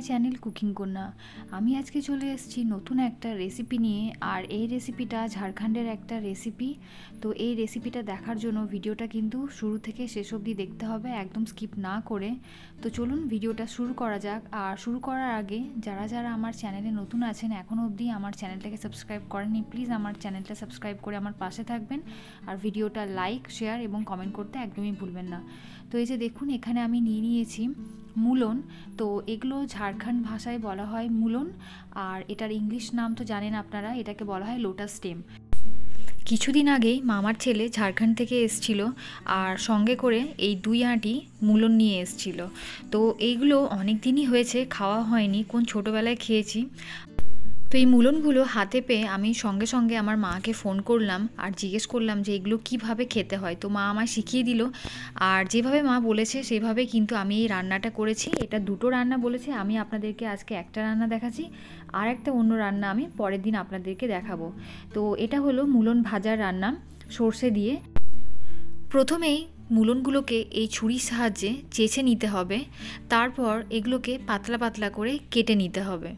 Channel cooking কন্যা। আমি আজকে চলে এসেছি নতুন একটা রেসিপি নিয়ে, আর এই রেসিপিটা ঝাড়খণ্ডের একটা রেসিপি। তো এই রেসিপিটা দেখার জন্য ভিডিওটা কিন্তু শুরু থেকে শেষ অবধি দেখতে হবে, একদম স্কিপ না করে। তো চলুন ভিডিওটা শুরু করা যাক। আর শুরু করার আগে যারা যারা আমার চ্যানেলে নতুন আছেন, এখনও অবধি আমার চ্যানেলটাকে সাবস্ক্রাইব করেননি, প্লিজ আমার চ্যানেলটা সাবস্ক্রাইব করে আমার পাশে থাকবেন। আর ভিডিওটা লাইক, শেয়ার এবং কমেন্ট করতে একদমই ভুলবেন না। তো এই যে দেখুন, এখানে আমি নিয়ে নিয়েছি মুলন। তো এগুলো ঝাড়খণ্ড ভাষায় বলা হয় মুলন, আর এটার ইংলিশ নাম তো জানেন আপনারা, এটাকে বলা হয় লোটাস স্টেম। কিছুদিন আগেই মামার ছেলে ঝাড়খণ্ড থেকে এসছিল, আর সঙ্গে করে এই 2 আঁটি মুলন নিয়ে এসছিল। তো এইগুলো অনেক দিনই হয়েছে খাওয়া হয়নি, কোন ছোটোবেলায় খেয়েছি। তো এই মুলনগুলো হাতে পেয়ে আমি সঙ্গে সঙ্গে আমার মাকে ফোন করলাম আর জিজ্ঞেস করলাম যে এগুলো কীভাবে খেতে হয়। তো মা আমায় শিখিয়ে দিল, আর যেভাবে মা বলেছে সেভাবে কিন্তু আমি এই রান্নাটা করেছি। এটা 2টো রান্না বলেছে, আমি আপনাদেরকে আজকে একটা রান্না দেখাচ্ছি, আর একটা অন্য রান্না আমি পরের দিন আপনাদেরকে দেখাবো। তো এটা হলো মুলন ভাজার রান্না সর্ষে দিয়ে। প্রথমেই মুলনগুলোকে এই ছুরির সাহায্যে চেঁচে নিতে হবে, তারপর এগুলোকে পাতলা পাতলা করে কেটে নিতে হবে।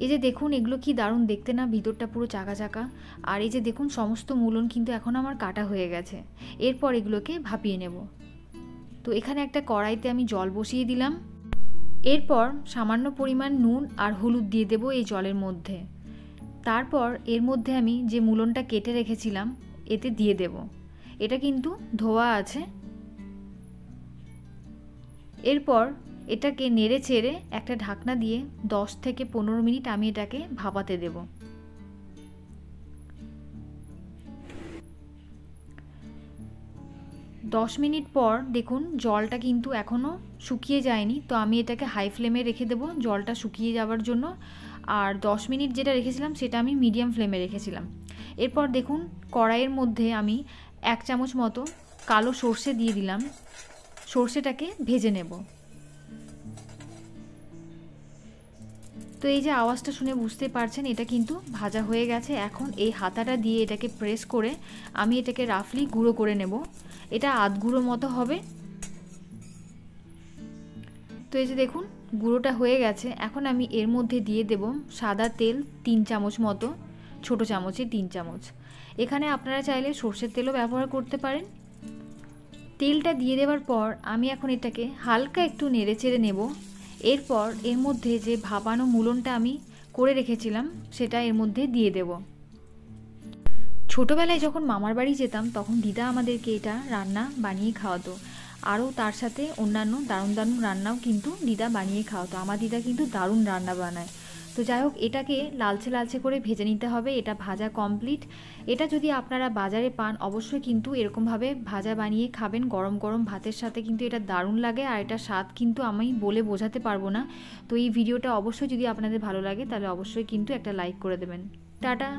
এই যে দেখুন, এগুলো কি দারুণ দেখতে না, ভিতরটা পুরো চাকা চাকা। আর এই যে দেখুন, সমস্ত মুলন কিন্তু এখন আমার কাটা হয়ে গেছে। এরপর এগুলোকে ভাপিয়ে নেব। তো এখানে একটা কড়াইতে আমি জল বসিয়ে দিলাম। এরপর সামান্য পরিমাণ নুন আর হলুদ দিয়ে দেব এই জলের মধ্যে। তারপর এর মধ্যে আমি যে মুলনটা কেটে রেখেছিলাম এতে দিয়ে দেব। এটা কিন্তু ধোয়া আছে। এরপর এটাকে নেড়ে চেড়ে একটা ঢাকনা দিয়ে 10 থেকে 15 মিনিট আমি এটাকে ভাপাতে দেব। দশ মিনিট পর দেখুন, জলটা কিন্তু এখনও শুকিয়ে যায়নি। তো আমি এটাকে হাই ফ্লেমে রেখে দেব জলটা শুকিয়ে যাওয়ার জন্য। আর 10 মিনিট যেটা রেখেছিলাম সেটা আমি মিডিয়াম ফ্লেমে রেখেছিলাম। এরপর দেখুন, কড়াইয়ের মধ্যে আমি 1 চামচ মতো কালো সর্ষে দিয়ে দিলাম। সর্ষেটাকে ভেজে নেব। তো এই যে আওয়াজটা শুনে বুঝতে পারছেন এটা কিন্তু ভাজা হয়ে গেছে। এখন এই হাতাটা দিয়ে এটাকে প্রেস করে আমি এটাকে রাফলি গুঁড়ো করে নেব। এটা আধ গুঁড়ো মতো হবে। তো এই যে দেখুন, গুঁড়োটা হয়ে গেছে। এখন আমি এর মধ্যে দিয়ে দেব সাদা তেল 3 চামচ মতো, ছোটো চামচে 3 চামচ। এখানে আপনারা চাইলে সর্ষের তেলও ব্যবহার করতে পারেন। তেলটা দিয়ে দেওয়ার পর আমি এখন এটাকে হালকা একটু নেড়ে চেড়ে নেব। এরপর এর মধ্যে যে ভাপানো মুলনটা আমি করে রেখেছিলাম সেটা এর মধ্যে দিয়ে দেব। ছোটোবেলায় যখন মামার বাড়ি যেতাম তখন দিদা আমাদেরকে এটা রান্না বানিয়ে খাওয়াতো। আরও তার সাথে অন্যান্য দারুণ দারুণ রান্নাও কিন্তু দিদা বানিয়ে খাওয়াতো। আমার দিদা কিন্তু দারুণ রান্না বানায়। তো যাই হোক, এটাকে লালচে লালচে করে ভেজে নিতে হবে। এটা ভাজা কমপ্লিট। এটা যদি আপনারা বাজারে পান অবশ্যই কিন্তু এরকমভাবে ভাজা বানিয়ে খাবেন, গরম গরম ভাতের সাথে কিন্তু এটা দারুণ লাগে। আর এটা স্বাদ কিন্তু আমি বলে বোঝাতে পারবো না। তো এই ভিডিওটা অবশ্যই যদি আপনাদের ভালো লাগে তাহলে অবশ্যই কিন্তু একটা লাইক করে দেবেন। টাটা।